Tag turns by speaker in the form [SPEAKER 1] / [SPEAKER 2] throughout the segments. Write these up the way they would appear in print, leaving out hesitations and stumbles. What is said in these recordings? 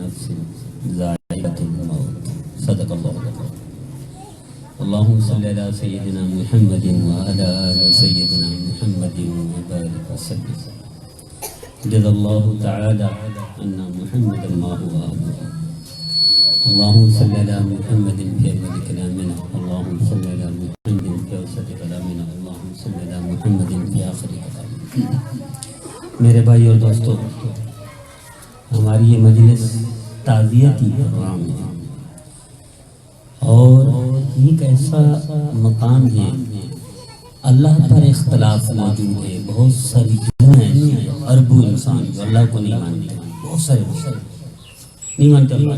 [SPEAKER 1] نفس ذائقة الموت صدق اللہ العظیم اللهم صل على سيدنا محمد وعلى آل سيدنا محمد وبارك وسلم جزا الله تعالى أن محمدا ما هو أهله اللهم صل على محمد في أول كلامنا اللهم صل على محمد في أوسط كلامنا اللهم صل على محمد في آخر كلامنا میرے بھائی اور دوستو، ہماری یہ مجلس تعزیتی پروگرام ہے اور ایک ایسا مقام ہے اللہ پر اختلاف موجود ہے. بہت ساری جگہیں ایسی ہیں اربوں انسان جو اللہ کو نہیں مانتے، بہت سارے نہیں مانتے اللہ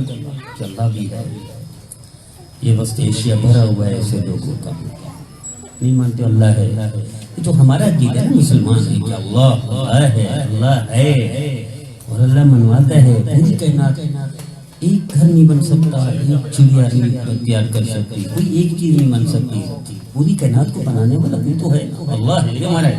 [SPEAKER 1] کہ اللہ بھی ہے. یہ وسط ایشیا بھرا ہوا ہے ایسے لوگوں کا نہیں مانتے اللہ ہے. جو ہمارا عقیدہ ہے مسلمان ہے کہ اللہ ہے اور اللہ منواتا ہے. پوری کائنات ایک گھر نہیں بن سکتا، ایک چڑیا نہیں تیار کر سکتی، کوئی ایک چیز نہیں بن سکتی. پوری کائنات کو بنانے والا بھی تو ہے اللہ ہے. ہمارا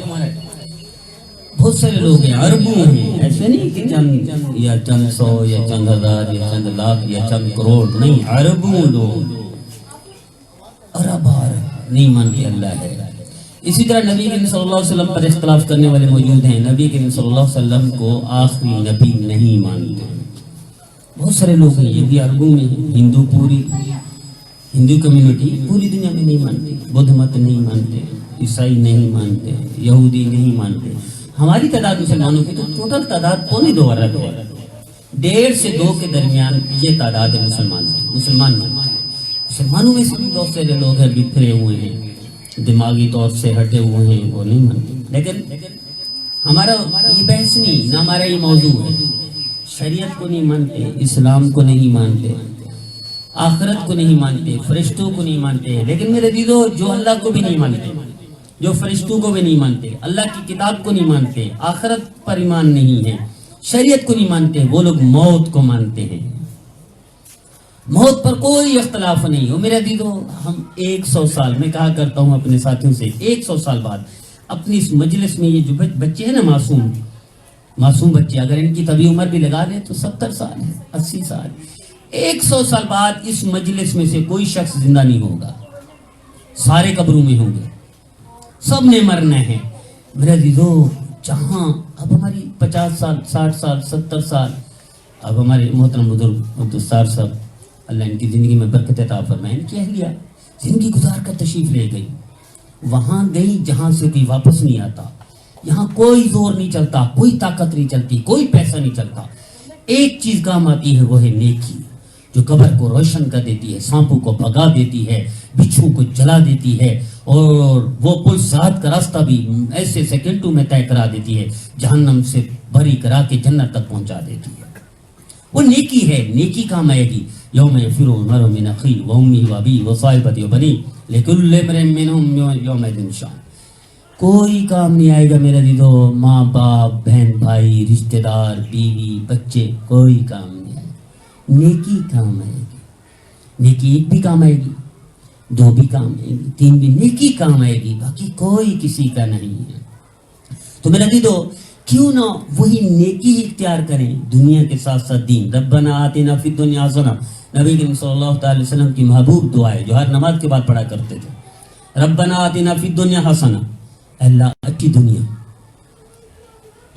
[SPEAKER 1] بہت سارے لوگ ہیں، اربوں ہیں، ایسے نہیں کہ چند یا چند سو یا چند ہزار یا چند لاکھ یا چند کروڑ، نہیں، اربوں لوگ ارب نہیں مانتے اللہ ہے. اسی طرح نبی کریم صلی اللہ علیہ وسلم پر اختلاف کرنے والے موجود ہیں. نبی کریم صلی اللہ علیہ وسلم کو آخری نبی نہیں مانتے. بہت سارے لوگ ہیں، یہ بھی عربوں میں ہندو، پوری ہندو کمیونٹی پوری دنیا میں نہیں مانتے. بدھ مت نہیں مانتے، عیسائی نہیں مانتے، یہودی نہیں مانتے. ہماری تعداد مسلمانوں کی تو ٹوٹل تعداد 2.25 ارب ہے. 1.5 سے 2 کے درمیان یہ تعداد ہے مسلمانوں میں سے بھی بہت سارے لوگ ہیں بکھرے ہوئے ہیں، دماغی طور سے ہٹے ہوئے ہیں، وہ نہیں مانتے. لیکن ہمارا یہ بحث نہیں، نہ ہمارا یہ موضوع ہے. شریعت کو نہیں مانتے، اسلام کو نہیں مانتے، آخرت کو نہیں مانتے، فرشتوں کو نہیں مانتے. لیکن میرے دیدو، جو اللہ کو بھی نہیں مانتے، جو فرشتوں کو بھی نہیں مانتے، اللہ کی کتاب کو نہیں مانتے، آخرت پر ایمان نہیں ہے، شریعت کو نہیں مانتے، وہ لوگ موت کو مانتے ہیں. موت پر کوئی اختلاف نہیں ہو. میرے دیدو، ہم 100 سال، میں کہا کرتا ہوں اپنے ساتھیوں سے، 100 سال بعد اپنی اس مجلس میں یہ جو بچے ہیں نا، معصوم بچے، اگر ان کی طبی عمر بھی لگا دیں تو 70 سال ہے، 80 سال. 100 سال بعد اس مجلس میں سے کوئی شخص زندہ نہیں ہوگا، سارے قبروں میں ہوں گے، سب نے مرنا ہے. میرے عزیزو، جہاں اب ہماری 50 سال، 60 سال، 70 سال، اب ہمارے محترم بزرگ عبدالستار صاحب، اللہ ان کی زندگی میں برکت عطا فرمائے، ان کی اہلیہ زندگی گزار کر تشریف لے گئی. وہاں گئی جہاں سے کوئی واپس نہیں آتا. یہاں کوئی زور نہیں چلتا، کوئی طاقت نہیں چلتی، کوئی پیسہ نہیں چلتا. ایک چیز کام آتی ہے، وہ ہے نیکی، جو قبر کو روشن کر دیتی ہے، سانپوں کو بھگا دیتی ہے، بچھو کو جلا دیتی ہے، اور وہ پل صراط کا راستہ بھی ایسے سیکنڈوں میں طے کرا دیتی ہے، جہنم سے بری کرا کے جنت تک پہنچا دیتی ہے. وہ نیکی ہے، نیکی کام آئے گی. یوم یفر المرء من اخیہ وامہ وابیہ وصاحبتہ وبنیہ لکل امرئ منہم یومئذ شأن. کوئی کام نہیں آئے گا میرے دیدو، ماں باپ، بہن بھائی، رشتہ دار، بیوی، بچے، کوئی کام نہیں آئے گا. نیکی کام آئے گی. نیکی 1 بھی کام آئے گی، 2 بھی کام آئے گی، 3 بھی. نیکی کام آئے گی، باقی کوئی کسی کا نہیں ہے. تو میرے دیدو، کیوں نہ وہی نیکی اختیار کریں دنیا کے ساتھ ساتھ دین. ربنا آتنا فی الدنیا حسنہ، نبی کریم صلی اللہ تعالی وسلم کی محبوب دعا ہے جو ہر نماز کے بعد پڑھا کرتے تھے. ربنا آتنا فی الدنیا حسنہ، اللہ اچھی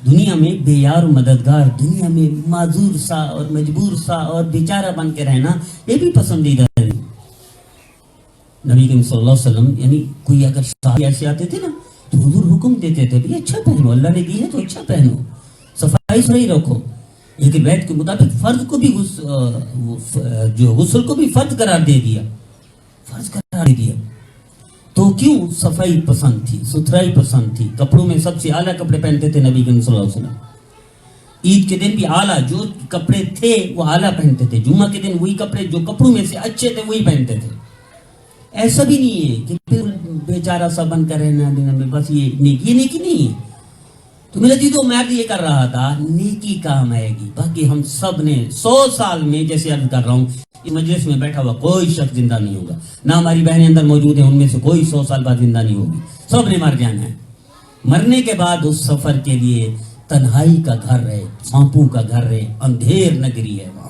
[SPEAKER 1] دنیا میں بے یار و مددگار، دنیا میں معذور سا اور مجبور سا اور بیچارہ بن کے رہنا، یہ بھی پسندیدہ ہے. نبی کریم صلی اللہ علیہ وسلم، یعنی کوئی اگر صحابی ایسے آتے تھے نا تو حضور حکم دیتے تھے بھی اچھا پہنو، اللہ نے دی ہے تو اچھا پہنو، صفائی صحیح رکھو. ایک روایت کے مطابق فرض کو بھی جو غسل کو بھی فرض قرار دے دیا. تو کیوں؟ صفائی پسند تھی، ستھرائی پسند تھی. کپڑوں میں سب سے اعلیٰ کپڑے پہنتے تھے نبی کریم صلی اللہ علیہ وسلم. عید کے دن بھی اعلیٰ جو کپڑے تھے وہ اعلیٰ پہنتے تھے. جمعہ کے دن وہی کپڑے جو کپڑوں میں سے اچھے تھے وہی پہنتے تھے. ایسا بھی نہیں ہے کہ پھر بیچارہ سا بن کر رہنا دن میں، بس یہ نیکی نہیں ہے. تو میرا دیدو، میں یہ کر رہا تھا، نیکی کام آئے گی. باقی ہم سب نے 100 سال میں، جیسے عرض کر رہا ہوں، اس مجلس میں بیٹھا ہوا کوئی شخص زندہ نہیں ہوگا. نہ ہماری بہنیں اندر موجود ہیں، ان میں سے کوئی 100 سال بعد زندہ نہیں ہوگی. سب نے مر جانا ہے. مرنے کے بعد اس سفر کے لیے تنہائی کا گھر ہے، سانپوں کا گھر ہے، اندھیر نگری ہے. وہاں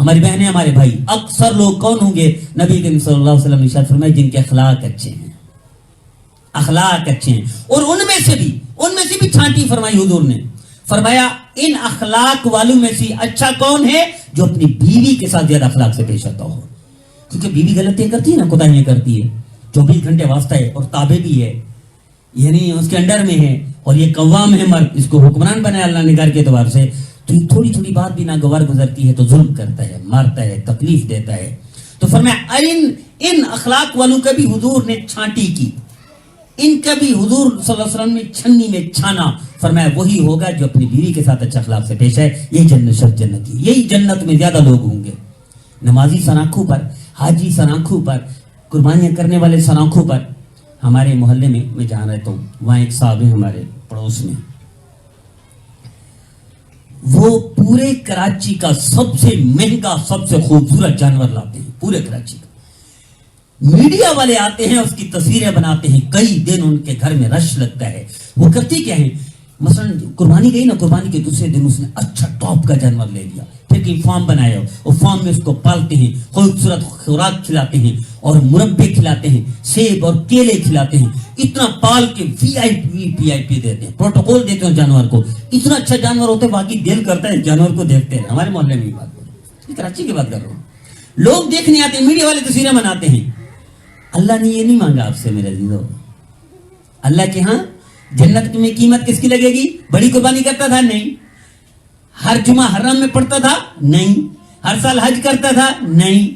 [SPEAKER 1] ہماری بہنیں ہمارے بھائی اکثر لوگ کون ہوں گے؟ نبی کریم صلی اللہ علیہ وسلم نے ارشاد فرمایا جن کے اخلاق اچھے ہیں، اخلاق اچھے ہیں. اور ان میں سے بھی چھانٹی فرمائی حضور نے، فرمایا ان اخلاق والوں میں سے اچھا کون ہے؟ جو اپنی بیوی کے ساتھ زیادہ اخلاق سے پیش آتا ہو. کیونکہ بیوی غلطیاں کرتی ہے نا، کوتاہیاں کرتی ہے، 24 گھنٹے واسطہ ہے اور تابع بھی ہے، یعنی اس کے انڈر میں ہے، اور یہ قوام ہے مرد، اس کو حکمران بنایا اللہ نے گھر کے اعتبار سے. تو یہ تھوڑی تھوڑی بات بھی ناگوار گزرتی ہے تو ظلم کرتا ہے، مارتا ہے، تکلیف دیتا ہے. تو فرمایا ان اخلاق والوں کا بھی حضور نے چھانٹی کی، ان کا بھی حضور صلی اللہ علیہ وسلم نے چھنی میں چھانا. فرمایا وہی ہوگا جو اپنی بیوی کے ساتھ اچھا اخلاق سے پیش ہے، یہی جنت شخص جنتی، یہی جنت میں زیادہ لوگ ہوں گے. نمازی سناکھوں پر، حاجی سناکھوں پر، قربانیاں کرنے والے سناکھوں پر. ہمارے محلے میں جہاں رہتا ہوں وہاں ایک صاحب ہیں ہمارے پڑوس میں، وہ پورے کراچی کا سب سے مہنگا سب سے خوبصورت جانور لاتے ہیں، پورے کراچی کا. میڈیا والے آتے ہیں، اس کی تصویریں بناتے ہیں، کئی دن ان کے گھر میں رش لگتا ہے. وہ کرتے کیا ہے؟ مثلا قربانی گئی نا، قربانی کے دوسرے دن اس نے اچھا ٹاپ کا جانور لے لیا، پھر کہیں فارم بنایا، وہ فارم میں اس کو پالتے ہیں، خوبصورت خوراک کھلاتے ہیں اور مربے کھلاتے ہیں، سیب اور کیلے کھلاتے ہیں، اتنا پال کے وی آئی پی دیتے ہیں، پروٹوکول دیتے ہیں جانور کو. اتنا اچھا جانور ہوتا ہے، باقی دل کرتا ہے جانور کو دیکھتے ہیں. ہمارے محلے میں بات کر رہا ہوں، کراچی کی بات کر رہا ہوں. لوگ دیکھنے آتے ہیں، میڈیا والے تصویریں بناتے ہیں. اللہ نے یہ نہیں مانگا آپ سے میرے عزیزو. اللہ کے ہاں جنت میں قیمت کس کی لگے گی؟ بڑی قربانی کرتا تھا؟ نہیں. ہر جمعہ حرم میں پڑھتا تھا؟ نہیں. ہر سال حج کرتا تھا؟ نہیں.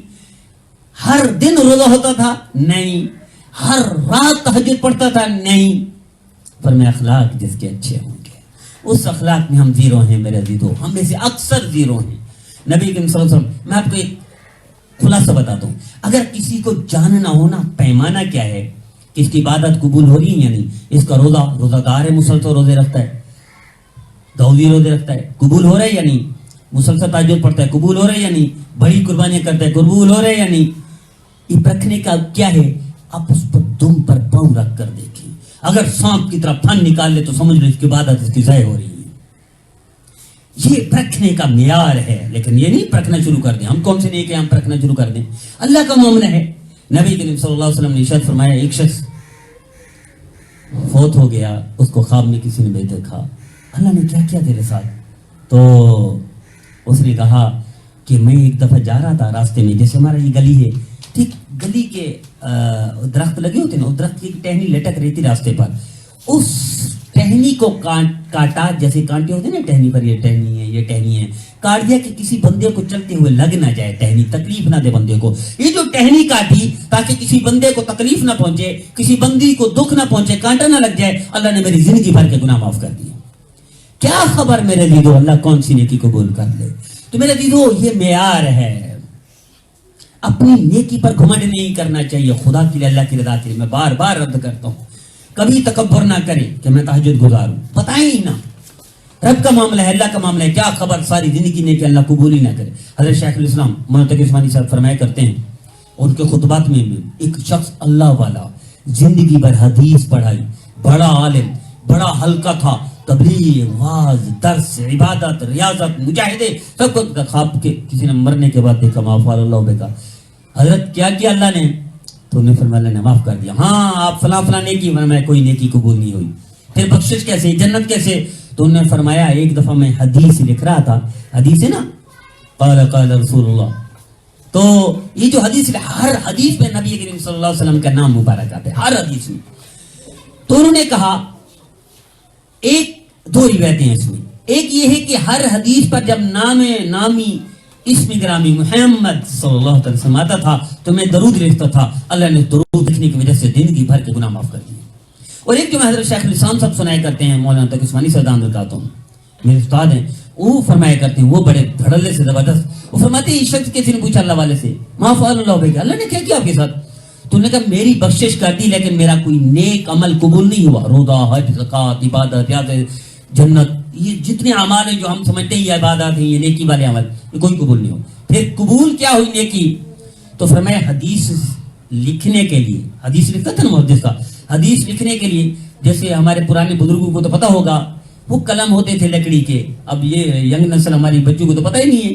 [SPEAKER 1] ہر دن روزہ ہوتا تھا؟ نہیں. ہر رات تہجد پڑھتا تھا؟ نہیں. پر میں اخلاق جس کے اچھے ہوں گے، اس اخلاق میں ہم زیرو ہیں میرے عزیزو، ہم میں سے اکثر زیرو ہیں. نبی کریم صلی اللہ علیہ وسلم، میں آپ کو ایک خلاصہ بتاتا ہوں. اگر کسی کو جاننا ہونا پیمانہ کیا ہے کہ اس کی عبادت قبول ہو رہی ہے یا نہیں، اس کا روزہ دار ہے، مسلسل روزے رکھتا ہے، داؤدی روزے رکھتا ہے، قبول ہو رہا ہے یا نہیں، مسلسل تہجد پڑھتا ہے، قبول ہو رہا ہے یا نہیں، بڑی قربانیاں کرتا ہے، قبول ہو رہا ہے یا نہیں. یہ پرکھنے کا کیا ہے؟ آپ اس پر دم پر پاؤں رکھ کر دیکھیں. اگر سانپ کی طرح پھن نکال لے تو سمجھ لو اس کی عبادت اس کی ضائع ہو رہی ہے. یہ پرکھنے کا معیار ہے. لیکن یہ نہیں پرکھنا شروع کر دیں، ہم کون سے نہیں کہ ہم پرکھنا شروع کر دیں. اللہ کا معاملہ ہے. نبی کریم صلی اللہ علیہ وسلم نے ارشاد فرمایا ایک شخص فوت ہو گیا، اس کو خواب میں کسی نے بھی دیکھا. اللہ نے کیا کیا تیرے ساتھ؟ تو اس نے کہا کہ میں ایک دفعہ جا رہا تھا راستے میں، جیسے ہمارا یہ گلی ہے، ٹھیک گلی کے درخت لگے ہوتے ہیں، درخت کی ٹہنی لٹک رہی تھی راستے پر. اس ٹہنی کو کاٹا، جیسے کانٹے ہوتے ہیں نا ٹہنی پر، یہ ٹہنی ہے، یہ ٹہنی ہے، کاٹ دیا کہ کسی بندے کو چلتے ہوئے لگ نہ جائے، ٹہنی تکلیف نہ دے بندے کو. یہ جو ٹہنی کاٹی تاکہ کسی بندے کو تکلیف نہ پہنچے، کسی بندی کو دکھ نہ پہنچے، کانٹا نہ لگ جائے، اللہ نے میری زندگی بھر کے گناہ معاف کر دیے. کیا خبر میرے دیدو اللہ کون سی نیکی قبول کر لے. تو میرے دیدو یہ معیار ہے. اپنی نیکی پر گھمنڈ نہیں کرنا چاہیے، خدا کے لیے، اللہ کی رضا کے لیے. میں بار بار رد کرتا ہوں، کبھی تکبر نہ کریں کہ میں تہجد گزار ہوں، بتائیں ہی نہ. رب کا معاملہ ہے، اللہ کا معاملہ ہے. کیا خبر ساری زندگی نے کہ اللہ قبول ہی نہ کرے. حضرت شیخ الاسلام منتقی عثمانی صاحب فرمایا کرتے ہیں ان کے خطبات میں بھی، ایک شخص اللہ والا زندگی بھر حدیث پڑھائی، بڑا عالم، بڑا ہلکا تھا، تبلیغ، واعظ، درس، عبادت، ریاضت، مجاہدے، سب کو خواب کے کسی نے مرنے کے بعد دیکھا، معاف اللہ بے کا حضرت کیا کیا اللہ نے؟ تو انہیں فرمایا اللہ نے معاف کر دیا. ہاں آپ فلاں فلاں نیکی، فرمایا کوئی نیکی قبول نہیں ہوئی. پھر بخشش کیسے، جنت کیسے؟ تو انہوں نے فرمایا ایک دفعہ میں حدیث لکھ رہا تھا، حدیث ہے نا، قال قال رسول اللہ. تو یہ جو حدیث، ہر حدیث میں نبی کریم صلی اللہ علیہ وسلم کا نام مبارک آتا ہے، ہر حدیث میں. تو انہوں نے کہا ایک دو روایتیں ہیں اس میں. ایک یہ ہے کہ ہر حدیث پر جب نامی اسم گرامی محمد صلی اللہ علیہ وسلم آتا تھا تو میں درود لکھتا تھا، اللہ نے درود لکھنے کی وجہ سے زندگی بھر کے گناہ معاف کر دیے. اور ایک جو میں حضرت شیخ الاسلام صاحب سنایا کرتے ہیں، مولانا تقی عثمانی صاحب دامت برکاتہ میرے استاد ہیں، وہ فرمایا کرتے ہیں، وہ بڑے دھڑلے سے زبردست، وہ فرماتے ہیں اس شخص کسی نے پوچھا اللہ والے سے، معاف اللہ بھائی اللہ نے کیا کیا آپ کے ساتھ؟ تو نے کہا میری بخشش کر دی لیکن میرا کوئی نیک عمل قبول نہیں ہوا. روزہ، حج، زکوٰۃ، عبادت، جنت، یہ جتنے اعمال ہیں جو ہم سمجھتے ہیں یہ عبادات ہیں، یہ نیکی والے عمل، یہ کوئی قبول نہیں ہو. پھر قبول کیا ہوئی نیکی؟ تو فرمایا حدیث لکھنے کے لیے، حدیث لکھتا تھا نا محدث کا، حدیث لکھنے کے لیے جیسے ہمارے پرانے بزرگوں کو تو پتہ ہوگا وہ قلم ہوتے تھے لکڑی کے. اب یہ ینگ نسل ہماری بچوں کو تو پتہ ہی نہیں ہے.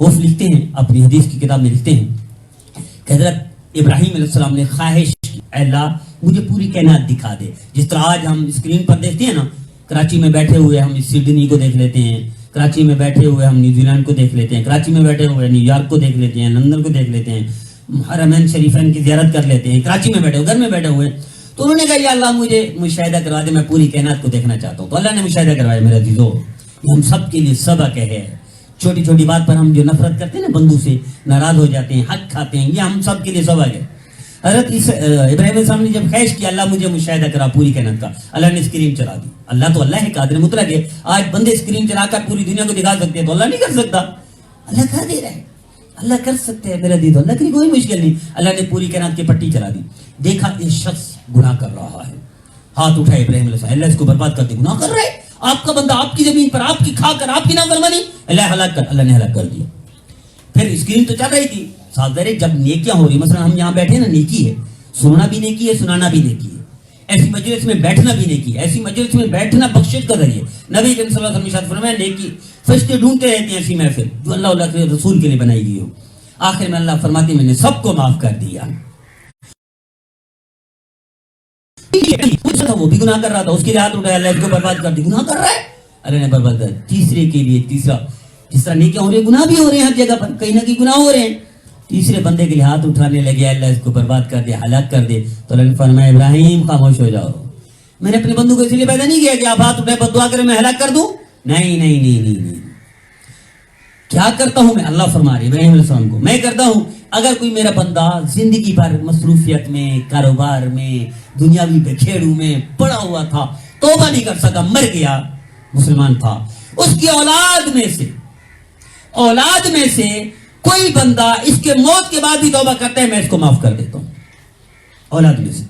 [SPEAKER 1] وہ لکھتے ہیں اپنی حدیث کی کتاب میں لکھتے ہیں کہ حضرت ابراہیم علیہ السلام نے خواہش کی اے اللہ مجھے پوری کائنات دکھا دے. جس طرح آج ہم اسکرین پر دیکھتے ہیں نا, کراچی میں بیٹھے ہوئے ہم سڈنی کو دیکھ لیتے ہیں, کراچی میں بیٹھے ہوئے ہم نیوزی لینڈ کو دیکھ لیتے ہیں, کراچی میں بیٹھے ہوئے نیو یارک کو دیکھ لیتے ہیں, لندن کو دیکھ لیتے ہیں, حرمین شریفین کی زیارت کر لیتے ہیں, کراچی میں بیٹھے ہوئے, گھر میں بیٹھے ہوئے. تو انہوں نے کہا یا اللہ مجھے مشاہدہ کروا دے, میں پوری کائنات کو دیکھنا چاہتا ہوں. تو اللہ نے مشاہدہ کروایا. میرے عزیزو, ہم سب کے لیے سبق ہے. چھوٹی چھوٹی بات پر ہم جو نفرت کرتے ہیں نا, بندوں سے ناراض ہو جاتے ہیں, حق کھاتے ہیں, یہ ہم سب کے لیے سبق ہے. حضرت ابراہیم علیہ السلام نے جب خواہش کیا اللہ مجھے مشاہدہ کرا پوری کائنات کا, اللہ نے اسکرین چلا دی. اللہ تو اللہ ہے قادر مطلق ہے. آج بندے اسکرین چلا کر پوری دنیا کو دکھا سکتے ہیں, تو اللہ نہیں کر سکتا. اللہ کر دے رہا ہے, اللہ کر سکتے ہیں. میرا دید, اللہ کی کوئی مشکل نہیں. اللہ نے پوری کائنات کی پٹی چلا دی. دیکھا یہ شخص گناہ کر رہا ہے, ہاتھ اٹھائے ابراہیم علیہ السلام, اللہ اس کو برباد کر دے. گناہ کر رہا ہے آپ کا بندہ, آپ کی زمین پر, آپ کی کھا کر, آپ کی نافرمانی, اللہ ہلاک کر. اللہ نے ہلاک کر دیا. پھر اسکرین تو چل رہی تھی, ساتھ دے جب نیکیاں ہو رہی, مثلا ہم یہاں بیٹھے نا, نیکی ہے, سننا بھی نیکی ہے, سنانا بھی نیکی ہے. ایسی مجلس میں بیٹھنا بھی نیکی ہے. ایسی مجلس میں بیٹھنا بخشش کا ذریعہ. نبی کریم صلی اللہ علیہ وسلم فرمایا نیکی فرشتے ڈھونڈتے رہتے ہیں ایسی محفل جو اللہ کے رسول کے لیے بنائی گئی ہو. آخر میں اللہ فرماتے ہیں میں نے سب کو معاف کر دیا. وہ بھی گناہ کر رہا تھا, اس کے لیے ہاتھ اٹھایا, اللہ اس کو برباد کر دی. گناہ کر رہا ہے, اللہ نے برباد کر. تیسرے کے لیے تیسرا, جس طرح نیکیاں ہو رہی ہیں گناہ بھی ہو رہے ہیں ہر جگہ پر, کہیں نہ کہیں گناہ ہو رہے ہیں. تیسرے بندے کے لیے ہاتھ اٹھانے لگے, اللہ اس کو برباد کر دے, ہلاک کر دے. تو اللہ نے فرمایا ابراہیم خاموش ہو جاؤ, میں نے اپنے بندوں کو اس لیے پیدا نہیں کیا کہ آپ ہاتھ اٹھائے بد دعا کریں میں ہلاک کر دوں. نہیں نہیں نہیں نہیں نہیں, کیا کرتا ہوں میں, اللہ فرما رہے ابراہیم علیہ السلام کو, میں کرتا ہوں اگر کوئی میرا بندہ زندگی بھر مصروفیت میں, کاروبار میں, دنیاوی بکھیڑوں میں پڑا ہوا تھا, توبہ نہیں کر سکا, مر گیا, مسلمان تھا, اس کی اولاد میں سے کوئی بندہ اس کے موت کے بعد بھی توبہ کرتا ہے, میں اس کو معاف کر دیتا ہوں اولاد میں سے.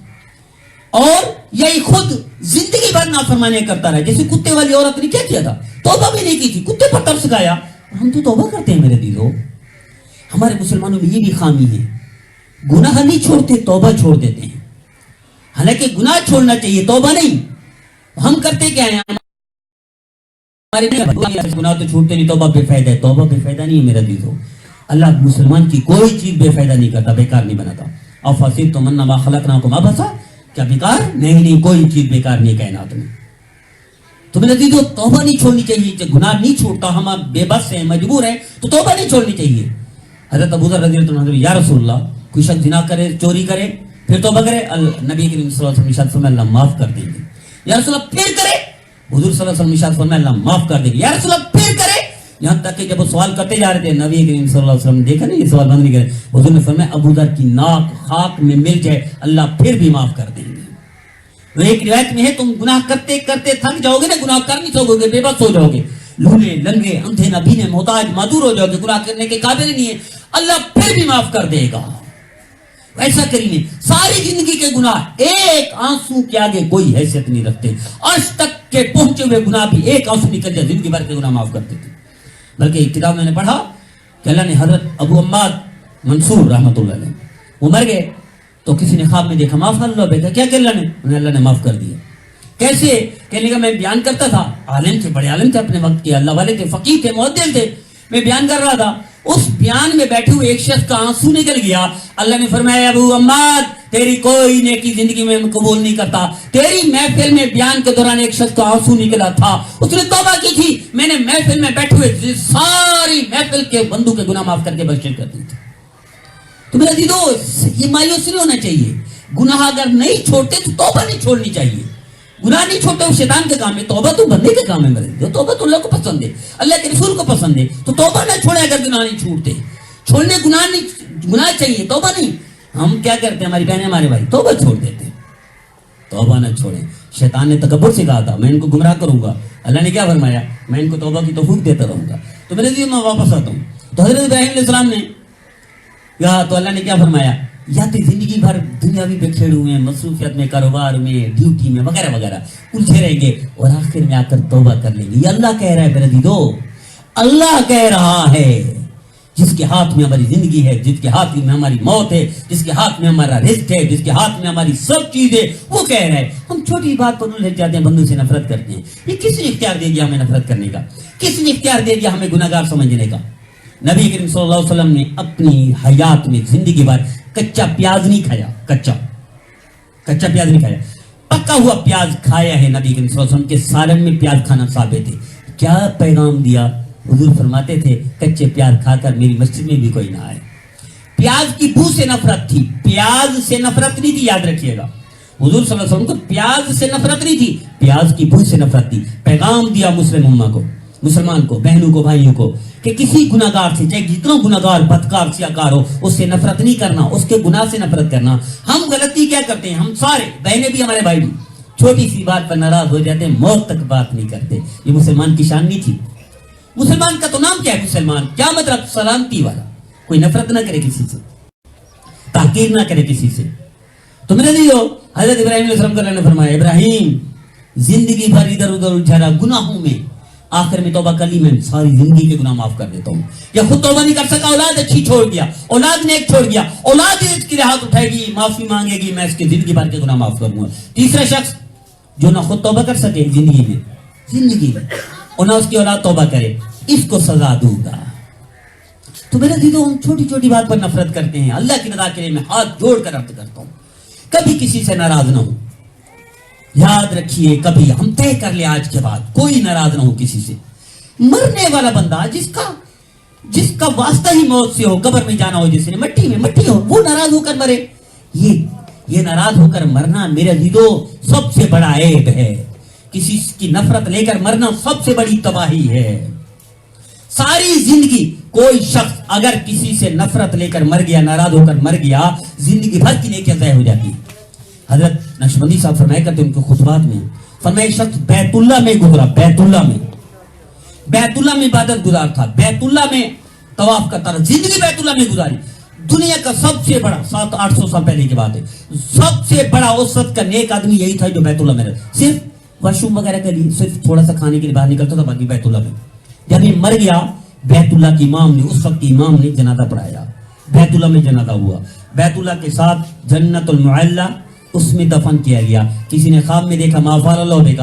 [SPEAKER 1] اور یہی خود زندگی بھر نافرمانی کرتا رہا, جیسے کتے والی عورت نے کیا کیا تھا, توبہ بھی نہیں کی تھی, کتے پر ترس کھایا. ہم تو توبہ کرتے ہیں میرے دیدو. ہمارے مسلمانوں میں یہ بھی خامی ہے, گناہ نہیں چھوڑتے, توبہ چھوڑ دیتے ہیں. حالانکہ گناہ چھوڑنا چاہیے, توبہ نہیں. ہم کرتے کیا ہیں, ہمارے گناہ تو چھوڑتے نہیں, توبہ بے فائدہ ہے. توبہ بے فائدہ نہیں ہے میرا دیدو. اللہ مسلمان کی کوئی چیز بے فائدہ نہیں کرتا, بیکار نہیں بناتا. افحسبتم انما خلقناکم عبثا, کیا بیکار نہیں, کوئی چیز بیکار نہیں کائنات میں. تو میرے عزیزو توبہ نہیں چھوڑنی چاہیے. جب گناہ نہیں چھوڑتا, ہم بے بس ہیں, مجبور ہیں, تو توبہ نہیں چھوڑنی چاہیے. حضرت ابو ذر رضی اللہ عنہ, یا رسول اللہ کوئی شخص زنا کرے, چوری کرے, پھر توبہ کرے, نبی کریم صلی اللہ علیہ وسلم ارشاد فرمایا اللہ معاف کر دیں گے. یا رسول اللہ پھر کرے, حضور صلی اللہ علیہ وسلم ارشاد فرمایا اللہ معاف کر دیں گے. یا رسول اللہ پھر کرے, یہاں تک کہ جب وہ سوال کرتے جا رہے تھے, نبی کریم صلی اللہ علیہ وسلم نے دیکھا نہیں یہ سوال بند نہیں کرے, حضور نے فرمایا ابو ذر کی ناک خاک میں مل جائے, اللہ پھر بھی معاف کر دیں گے. ایک روایت میں ہے تم گناہ کرتے کرتے تھک جاؤ گے نا, گناہ کر نہیں سکو گے, بے بس ہو جاؤ گے, لولے لنگے اندھے نبینے محتاج معذور ہو جاؤ گے, گناہ کرنے کے قابل نہیں ہے, اللہ پھر بھی معاف کر دے گا. ایسا کریے, ساری زندگی کے گناہ ایک آنسو کے آگے کوئی حیثیت نہیں رکھتے. عرش تک کے پہنچے ہوئے گناہ بھی ایک آنسو نکل جائے, زندگی بھر کے گناہ معاف کرتے تھے. بلکہ ایک کتاب میں نے پڑھا کہ اللہ نے حضرت ابو عماد منصور رحمۃ اللہ علیہ, وہ مر گئے تو کسی نے خواب میں دیکھا, معاف کر لو بیٹا, کیا کہ اللہ نے معاف کر دیا. کیسے, کہنے کا میں بیان کرتا تھا, عالم تھے, بڑے عالم تھے اپنے وقت کے, اللہ والے تھے, فقیہ تھے, معدل تھے, میں بیان کر رہا تھا, اس بیان میں بیٹھے ہوئے ایک شخص کا آنسو نکل گیا. اللہ نے فرمایا ابو عماد تیری کوئی نیکی زندگی میں قبول نہیں کرتا, تیری محفل میں بیان کے دوران ایک شخص کا آنسو نکلا تھا, اس نے توبہ کی تھی, میں نے محفل میں بیٹھے ہوئے ساری محفل کے بندوں کے گناہ معاف کر کے بخشش کر دی تھی. تو میرا دیدو یہ مایوس نہیں ہونا چاہیے. گناہ اگر نہیں چھوڑتے تو توبہ نہیں چھوڑنی چاہیے. گناہ نہیں چھوڑتے وہ شیطان کے کام ہے, توبہ تو بندے کے کام ہے میرے دیدو. توبہ تو اللہ کو پسند ہے, اللہ کے رسول کو پسند ہے, تو توبہ نہ چھوڑے اگر گناہ نہیں چھوڑتے. چھوڑنے گناہ چاہیے, توبہ نہیں. ہم کیا کرتے ہیں, ہماری بہنیں ہمارے بھائی توبہ چھوڑ دیتے ہیں. توبہ نہ چھوڑیں. شیطان نے تکبر سے کہا تھا میں ان کو گمراہ کروں گا, اللہ نے کیا فرمایا, میں ان کو توبہ کی توفیق دیتا رہوں گا. تو میرے دیدو میں واپس آتا ہوں, تو حضرت ابراہیم علیہ السلام نے کہا, تو اللہ نے کیا فرمایا, یا تو زندگی بھر دنیاوی بکھیڑوں میں, مصروفیت میں, کاروبار میں, ڈیوٹی میں وغیرہ وغیرہ الجھے رہیں گے, اور آخر میں آ کر توبہ کر لیں گے. یہ اللہ کہہ رہا ہے میرے دیدو, اللہ کہہ رہا ہے. جس کے ہاتھ میں ہماری زندگی ہے, جس کے ہاتھ میں ہماری موت ہے, جس کے ہاتھ میں ہمارا رزق ہے, جس کے ہاتھ میں ہماری سب چیزیں, وہ کہہ رہا ہے. ہم چھوٹی بات پر الجھ جاتے ہیں, بندوں سے نفرت کرتے ہیں. یہ کس نے اختیار دے دیا ہمیں نفرت کرنے کا, کس نے اختیار دے دیا ہمیں گناہگار سمجھنے کا. نبی کریم صلی اللہ علیہ وسلم نے اپنی حیات میں زندگی بھر کچا پیاز نہیں کھایا، کچا پیاز نہیں کھایا، پکا ہوا پیاز کھایا ہے نبی کریم صلی اللہ علیہ وسلم کے سالن میں پیاز کھانا ثابت ہے۔ کیا پیغام دیا؟ حضور فرماتے تھے کچے پیاز کھا کر میری مسجد میں بھی کوئی نہ آئے۔ پیاز کی بو سے نفرت تھی، پیاز سے نفرت نہیں تھی، یاد رکھیے گا، حضور صلی اللہ علیہ وسلم کو پیاز سے نفرت نہیں تھی، پیاز کی بو سے نفرت تھی۔ پیغام دیا مسلم امہ کو، مسلمان کو، بہنوں کو، بھائیوں کو، کہ کسی گناہگار سے، چاہے جتنا گناہگار بدکار سیاکار ہو، اس سے نفرت نہیں کرنا، اس کے گناہ سے نفرت کرنا۔ ہم غلطی کیا کرتے ہیں؟ ہم سارے بہنیں بھی، ہمارے بھائی بھی، چھوٹی سی بات پر ناراض ہو جاتے ہیں، موت تک بات نہیں کرتے۔ یہ مسلمان کی شان نہیں تھی۔ مسلمان کا تو نام کیا ہے؟ مسلمان کیا مطلب؟ سلامتی والا، کوئی نفرت نہ کرے کسی سے، تحقیر نہ کرے کسی سے۔ تو میرے لیے حضرت ابراہیم علیہ السلام نے فرمایا، ابراہیم زندگی بھر ادھر ادھر الجھا گناہوں میں، آخر میں توبہ کر لی، میں ساری زندگی کے گناہ معاف کر دیتا ہوں۔ یا خود توبہ نہیں کر سکا، اولاد اچھی چھوڑ دیا، اولاد نیک چھوڑ دیا، اولاد اس کی ہاتھ اٹھائے گی، معافی مانگے گی، میں اس کی زندگی بھر کے گناہ معاف کروں گا۔ تیسرا شخص جو نہ خود توبہ کر سکے زندگی میں اور نہ اس کی اولاد توبہ کرے، اس کو سزا دوں گا۔ تو میرے دیدو، ہم چھوٹی چھوٹی بات پر نفرت کرتے ہیں۔ اللہ کی رضا کے لیے میں ہاتھ جوڑ کر عرض کرتا ہوں، کبھی کسی سے ناراض نہ ہو۔ یاد رکھیے، کبھی ہم طے کر لیں آج کے بعد کوئی ناراض نہ ہو کسی سے۔ مرنے والا بندہ جس کا واسطہ ہی موت سے ہو، قبر میں جانا ہو، جس نے مٹی ہو، وہ ناراض ہو کر مرے۔ یہ ناراض ہو کر مرنا میرے دیدو سب سے بڑا عیب ہے۔ کسی کی نفرت لے کر مرنا سب سے بڑی تباہی ہے۔ ساری زندگی کوئی شخص اگر کسی سے نفرت لے کر مر گیا، ناراض ہو کر مر گیا، زندگی بھر کی نیکیاں ضائع ہو جاتی۔ حضرت نقشبندی صاحب فرمایا کرتے ان کے خطبات میں، فرمایا شخص بیت اللہ میں گزرا، بیت اللہ میں عبادت گزار تھا، بیت اللہ میں طواف کرتا رہا، زندگی بیت اللہ میں گزاری۔ دنیا کا سب سے بڑا 700-800 سال پہلے کی بات ہے، سب سے بڑا اس وقت کا نیک آدمی یہی تھا جو بیت اللہ میں رہتا، صرف واش روم وغیرہ کے لیے، صرف تھوڑا سا کھانے کے لیے باہر نکلتا تھا، باقی بیت اللہ میں۔ جب یہ مر گیا، بیت اللہ کی امام نے، اس وقت کی امام نے جنازہ پڑھایا، بیت اللہ میں جنازہ ہوا، بیت اللہ کے ساتھ جنت المعلی اس میں دفن کیا گیا۔ کسی نے خواب میں دیکھا، ما فعل اللہ بک،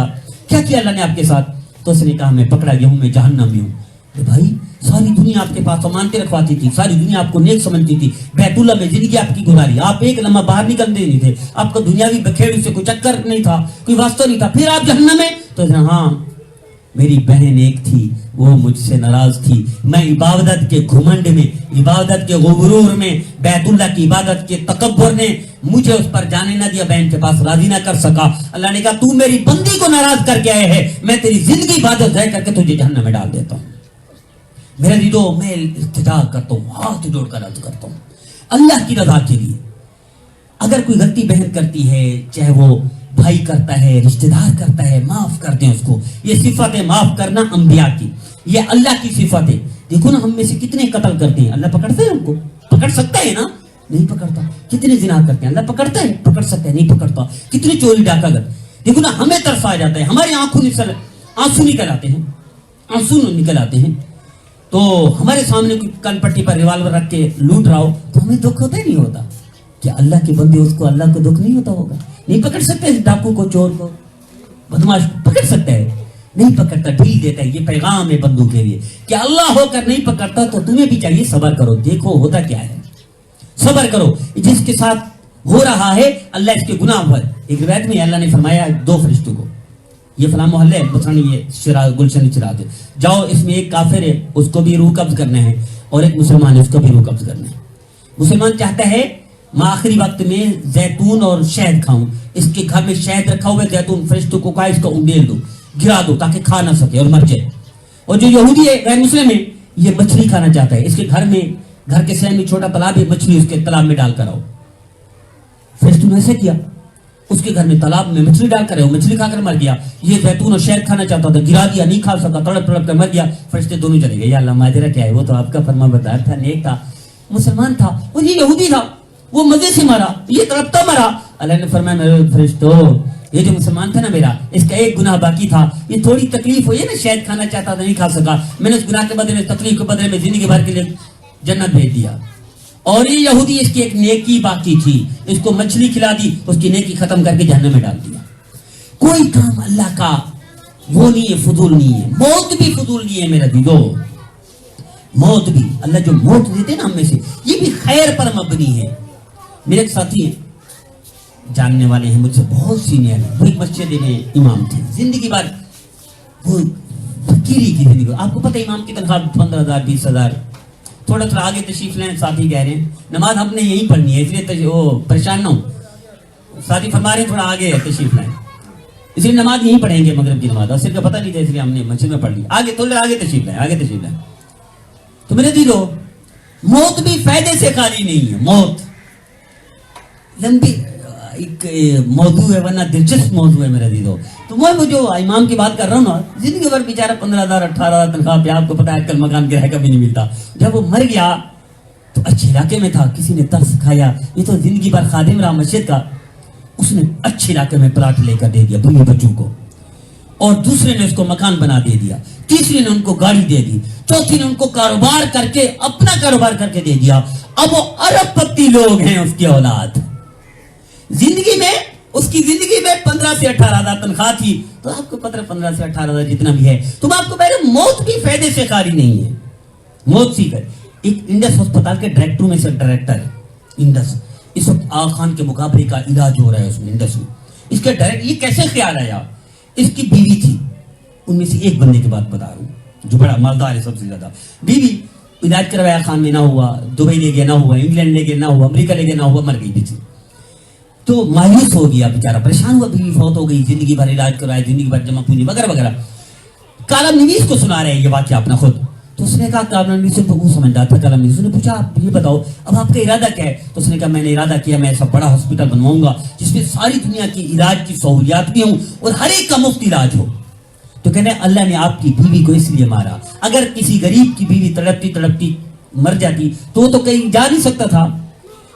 [SPEAKER 1] کیا کیا اللہ نے آپ کے ساتھ؟ تو اس نے کہا میں پکڑا گیا ہوں، میں جہنم میں ہوں۔ بھائی ساری دنیا آپ کے پاس امانتیں رکھواتی تھی، ساری دنیا آپ کو نیک سمجھتی تھی، بیت اللہ میں زندگی آپ کی گزاری، آپ ایک لمحہ باہر نکلتے نہیں تھے، آپ کا دنیاوی بکھیڑ سے کوئی چکر نہیں تھا، کوئی واسطہ نہیں تھا، پھر آپ جہنم میں۔ تو ہاں میری بہن ایک تھی، وہ مجھ سے ناراض تھی، میں عبادت کے گھمنڈ میں، عبادت کے غرور میں، بیت اللہ کی عبادت کے تکبر نے مجھے اس پر جانے نہ دیا، بہن کے پاس راضی نہ کر سکا۔ اللہ نے کہا تو میری بندی کو ناراض کر کے آئے ہے، میں تیری زندگی عبادت ضائع کر کے تجھے جہنم میں ڈال دیتا ہوں۔ میرے دیدو، میں التجا کرتا ہوں، ہاتھ جوڑ کر عرض کرتا ہوں اللہ کی رضا کے لیے، اگر کوئی غلطی بہن کرتی ہے، چاہے وہ بھائی کرتا ہے، رشتہ دار کرتا ہے، معاف کر دیں اس کو۔ یہ صفت ہے معاف کرنا انبیاء کی، یہ اللہ کی صفت ہے۔ دیکھو نا ہم میں سے کتنے قتل کرتے ہیں، اللہ پکڑتا ہے ہم کو؟ پکڑ سکتا ہے نا؟ نہیں پکڑتا۔ کتنے زنا کرتے ہیں، اللہ پکڑتا ہے؟ پکڑ سکتا ہے؟ نہیں پکڑتا۔ کتنے چوری ڈاکہ کرتے، دیکھو نا ہمیں ترس آ جاتا ہے، ہماری آنسو نکل آتے ہیں تو ہمارے سامنے کن پٹی پر ریوالور رکھ کے لوٹ رہا ہو تو ہمیں دکھ ہوتا ہی نہیں ہوتا؟ کیا اللہ کے بندے اس کو اللہ کو دکھ نہیں ہوتا ہوگا؟ نہیں پکڑ سکتے ڈاکو کو، چور کو، بدماش پکڑ سکتا ہے؟ نہیں پکڑتا، ڈھیل دیتا ہے۔ یہ پیغام ہے بندوں کے لیے کہ اللہ ہو کر نہیں پکڑتا تو تمہیں بھی چاہیے صبر کرو، دیکھو ہوتا کیا ہے، صبر کرو۔ جس کے ساتھ ہو رہا ہے اللہ اس کے گناہ پر، ایک روایت میں اللہ نے فرمایا 2 فرشتوں کو، یہ فلاں محلے ہے مثلا یہ گلشن چراغ ہے، جاؤ اس میں ایک کافر ہے اس کو بھی روح قبض کرنا ہے اور ایک مسلمان ہے اس کو بھی روح قبض کرنا ہے۔ مسلمان چاہتا ہے میں آخری وقت میں زیتون اور شہد کھاؤں، اس کے گھر میں شہد رکھا ہوا ہے، زیتون فرشتوں کو کہا اس کو انڈیل دو، گرا دو تاکہ کھا نہ سکے اور مر جائے۔ اور جو یہودی ہے غیر مسلم ہے، یہ مچھلی کھانا چاہتا ہے، اس کے گھر کے سین میں چھوٹا تالاب ہے، مچھلی اس کے تالاب میں ڈال کر آؤ۔ فرشتوں نے ایسے کیا، اس کے گھر میں تالاب میں مچھلی ڈال کر مچھلی کھا کر مر گیا۔ یہ زیتون اور شہد کھانا چاہتا تھا، گرا دیا، نہیں کھا سکا، تڑپ تڑپ کر مر گیا۔ فرشتے دونوں چلے گئے، یا اللہ ماجرا کیا ہے، وہ تو آپ کا فرما بردار تھا، نیک تھا، مسلمان تھا، اور یہ یہودی تھا، وہ مزے سے مرا، یہ تڑپتا مرا۔ اللہ نے فرمایا میرے فرشتوں، یہ جو مسلمان تھا نا میرا، اس کا ایک گناہ باقی تھا، یہ تھوڑی تکلیف ہوئی ہے نا، شہد کھانا چاہتا تھا نہیں کھا سکا، میں نے اس گناہ کے بدلے میں، تکلیف کے بدلے میں زندگی بھر کے لیے جنت بھیج دیا۔ اور یہ یہودی، اس کی ایک نیکی باقی تھی، اس کو مچھلی کھلا دی، اس کی نیکی ختم کر کے جہنم میں ڈال دیا۔ کوئی کام اللہ کا وہ نہیں ہے، فضول نہیں ہے، موت بھی فضول نہیں ہے میرا دیدو۔ موت بھی اللہ جو موت دیتے نا ہم میں سے یہ بھی خیر پر مبنی ہے. میرے ایک ساتھی ہیں جاننے والے ہیں مجھ سے بہت سینئر ہیں, وہ ایک مسجد میں امام تھے, زندگی بھر وہ فقیری کی زندگی. آپ کو پتہ ہے امام کی تنخواہ 15,000 20,000. تھوڑا تھوڑا آگے تشریف لیں, ساتھی کہہ رہے ہیں نماز ہم نے یہیں پڑھنی ہے, اس لیے وہ پریشان نہ ہو. ساتھی فرما رہے ہیں تھوڑا آگے تشریف لائیں, اس لیے نماز یہیں پڑھیں گے مغرب کی نماز. عصر کا پتہ نہیں تھا اس لیے ہم نے مسجد میں پڑھ لی. آگے تھوڑا آگے تشریف لائیں, آگے تشریف لائیں. تو میرے دیدو موت بھی فائدے سے خالی نہیں ہے. موت لمبی ایک موضوع ہے, ورنہ دلچسپ موضوع ہے میرے دیدو. تو میں جو امام کی بات کر رہا ہوں نا, زندگی بھر بیچارہ 15,000 18,000 تنخواہ پہ, آپ کو پتا ہے کل مکان کرایہ کا بھی نہیں ملتا. جب وہ مر گیا تو اچھے علاقے میں تھا, کسی نے ترس کھایا, یہ تو زندگی بھر خادم رہا مسجد کا, اس نے اچھے علاقے میں پلاٹ لے کر دے دیا دونوں بچوں کو, اور دوسرے نے اس کو مکان بنا دے دیا, تیسرے نے ان کو گاڑی دے دی, چوتھی نے ان کو کاروبار کر کے اپنا کاروبار کر کے دے دیا. اب وہ ارب پتی لوگ ہیں اس کی اولاد. زندگی میں اس کی زندگی میں 15 سے 18,000 تنخواہ تھی. تو آپ کو پتہ ہے 15 سے 18,000 جتنا بھی ہے, تو میں آپ کو پہلے موت بھی فائدے سے خالی نہیں ہے. موت سی کر ایک انڈس ہسپتال کے ڈائریکٹروں میں سے ڈائریکٹر ہے انڈس, اس وقت آغا خان کے مقابلے کا علاج ہو رہا ہے اس میں انڈس میں. اس کے ڈائریکٹر یہ کیسے خیال آیا, اس کی بیوی تھی, ان میں سے ایک بندے کی بات بتا رہا ہوں جو بڑا مالدار ہے سب سے زیادہ. بیوی علاج کروایا خان میں نہ ہوا, دبئی لے گیا نہ ہوا, انگلینڈ لے گیا نہ ہوا, امریکہ لے گیا نہ ہوا, مر گئی بیچی. تو مایوس ہو گیا بیچارہ, پریشان ہوا, بیوی فوت ہو گئی, زندگی بھر علاج کروایا, زندگی بھر جمع پونجی وغیرہ وغیرہ. کالم نویس کو سنا رہے ہیں یہ واقعہ اپنا خود. تو اس نے کہا کالم نویس سے وہ سمجھدار تھا, کالم نویس نے پوچھا آپ یہ بتاؤ اب آپ کا ارادہ کیا ہے. تو اس نے کہا میں نے ارادہ کیا میں ایسا بڑا ہاسپٹل بنواؤں گا جس میں ساری دنیا کی علاج کی سہولیات بھی ہوں اور ہر ایک کا مفت علاج ہو. تو کہنے اللہ نے آپ کی بیوی کو اس لیے مارا, اگر کسی غریب کی بیوی تڑپتی تڑپتی مر جاتی تو وہ تو کہیں جا نہیں سکتا تھا,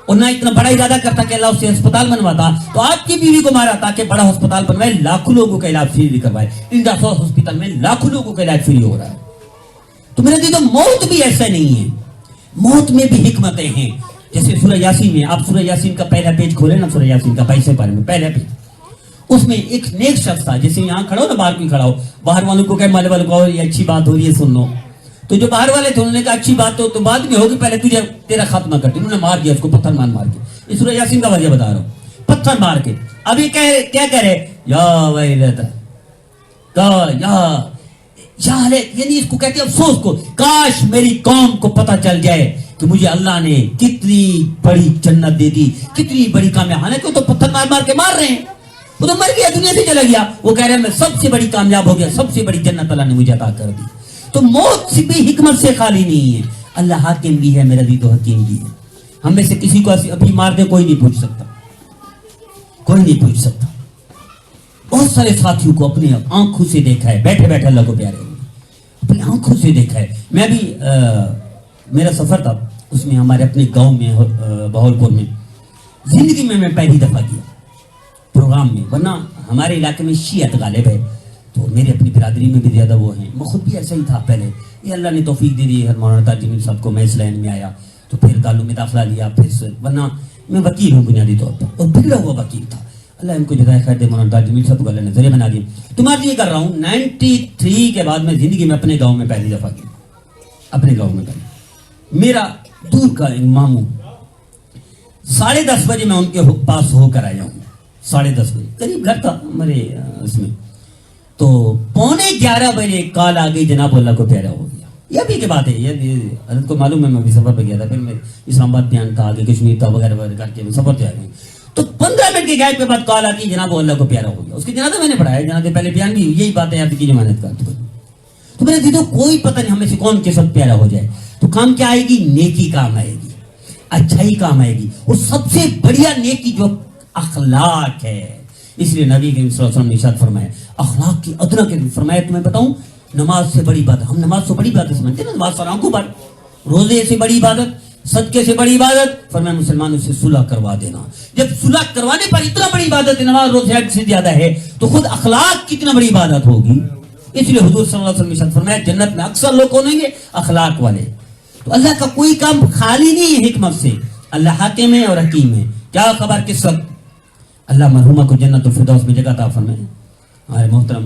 [SPEAKER 1] اور نہ اتنا بڑا ارادہ کرتا کہ اللہ اسے ہسپتال بنواتا. تو آپ کی بیوی کو مارا تاکہ بڑا ہسپتال بنوائے, لاکھوں لوگوں کا علاج فری کروائے. انڈیا ہسپتال میں لاکھوں لوگوں کا علاج فری ہو رہا ہے. تو میرے دیدو موت بھی ایسا نہیں ہے, موت میں بھی حکمتیں ہیں. جیسے سورہ یاسین میں, آپ سورہ یاسین کا پہلا پیج کھولے نا, سورہ یاسین کا 22 پارے میں پہلا پیج, اس میں ایک نیک شخص تھا. جیسے یہاں کھڑا ہو نا, باہر کوئی کھڑا ہو, باہر والوں کو کہ مالے والوں کو یہ اچھی بات ہو رہی ہے سن لو. تو جو باہر والے تھے انہوں نے کہا اچھی بات تو بعد میں ہوگی, پہلے تجھے تیرا ختم کرتے. انہوں نے مار دیا اس کو, پتھر مار کے. اس سورہ یاسین کا وجہ بتا رہا ہوں, پتھر مار کے. ابھی کیا کہہ رہے, یا ویلتا یعنی اس کو کہتے ہیں افسوس کو, کاش میری قوم کو پتہ چل جائے کہ مجھے اللہ نے کتنی بڑی جنت دے دی, کتنی بڑی کامیاب. حالانکہ وہ تو پتھر مار کے مار رہے ہیں, وہ تو مر گیا, دنیا سے چلا گیا. وہ کہہ رہے ہیں میں سب سے بڑی کامیاب ہو گیا, سب سے بڑی جنت اللہ نے مجھے عطا کر دی. تو موت سے بھی حکمت سے خالی نہیں ہے. اللہ حاکم بھی ہے میرا دی تو حکیم بھی ہے. ہم میں سے کسی کو ابھی مار دے کوئی نہیں پوچھ سکتا, کوئی نہیں پوچھ سکتا. بہت سارے ساتھیوں کو اپنے آنکھوں سے دیکھا ہے, بیٹھے بیٹھے اللہ کو پیارے ہوئے, اپنی آنکھوں سے دیکھا ہے. میں بھی میرا سفر تھا, اس میں ہمارے اپنے گاؤں میں بہاولپور میں زندگی میں پہلی دفعہ کیا پروگرام میں, ورنہ ہمارے علاقے میں شیعت غالب ہے, تو میرے اپنی برادری میں بھی زیادہ وہ ہیں. میں خود بھی ایسا ہی تھا پہلے, یہ اللہ نے توفیق دے دی, ہر مولانا تاج جمیل صاحب کو میں اس لائن میں آیا تو پھر تعلق میں داخلہ لیا. پھر ورنہ میں وکیل ہوں بنیادی طور پر, اور بگڑا ہوا وکیل تھا. اللہ ان کو جزائے خیر دے, مولانا تاج جمیل صاحب کو اللہ نے ذریعہ بنا دیا. تو میں یہ کر رہا ہوں 93 کے بعد میں زندگی میں اپنے گاؤں میں پہلی دفعہ کی, اپنے گاؤں میں پہلی. میرا دور کا ماموں 10:30 بجے میں ان کے پاس ہو کر آیا ہوں, 10:30 بجے قریب گھر تھا ہمارے اس میں. تو 11:15 بجے کال آ گئی, جناب اللہ کو پیارا ہو گیا. یہ ابھی کی بات ہے, یہ حضرت کو معلوم ہے, میں بھی سفر پہ گیا تھا, پھر میں اسلام آباد بیان تھا, آگے کشمیر تھا وغیرہ وغیرہ کر کے میں سفر پہ آ گئی. تو 15 منٹ کے گیپ کے بعد کال آتی, جناب اللہ کو پیارا ہو گیا. اس کے جنازہ میں نے پڑھایا, جنازے پہلے بیان بھی یہی بات ہے, آپ کی ضمانت کا. تو میرے دیدو کوئی پتہ نہیں ہمیں سے کون کے ساتھ پیارا ہو جائے. تو کام کیا آئے گی, نیکی کام آئے گی, اچھائی کام آئے گی, اور سب سے بڑھیا نیکی جو اخلاق ہے. اس لیے نبی کریم صلی اللہ علیہ وسلم نے ارشاد فرمایا, اخلاق کی ادنا کے فرمایا. تمہیں بتاؤں نماز سے بڑی بات, ہم نماز سے بڑی بات سمجھتے ہیں نا, نماز پر آنکھوں پر, روزے سے بڑی عبادت, صدقے سے بڑی عبادت. فرمایا مسلمانوں سے صلح کروا دینا. جب صلح کروانے پر اتنا بڑی عبادت ہے, نماز روزے حج سے زیادہ ہے, تو خود اخلاق کتنا بڑی عبادت ہوگی. اس لیے حضور صلی اللہ علیہ وسلم نے ارشاد فرمایا جنت میں اکثر لوگ کون ہوں گے, اخلاق والے. تو اللہ کا کوئی کام خالی نہیں ہے حکمت سے, اللہ حاکم ہے اور حکیم ہے. کیا خبر کس وقت اللہ مرحومہ کو جنت الفردوس میں جگہ عطا فرمائے. ہمارے محترم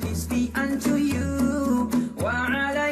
[SPEAKER 2] Peace be unto you. Wa ala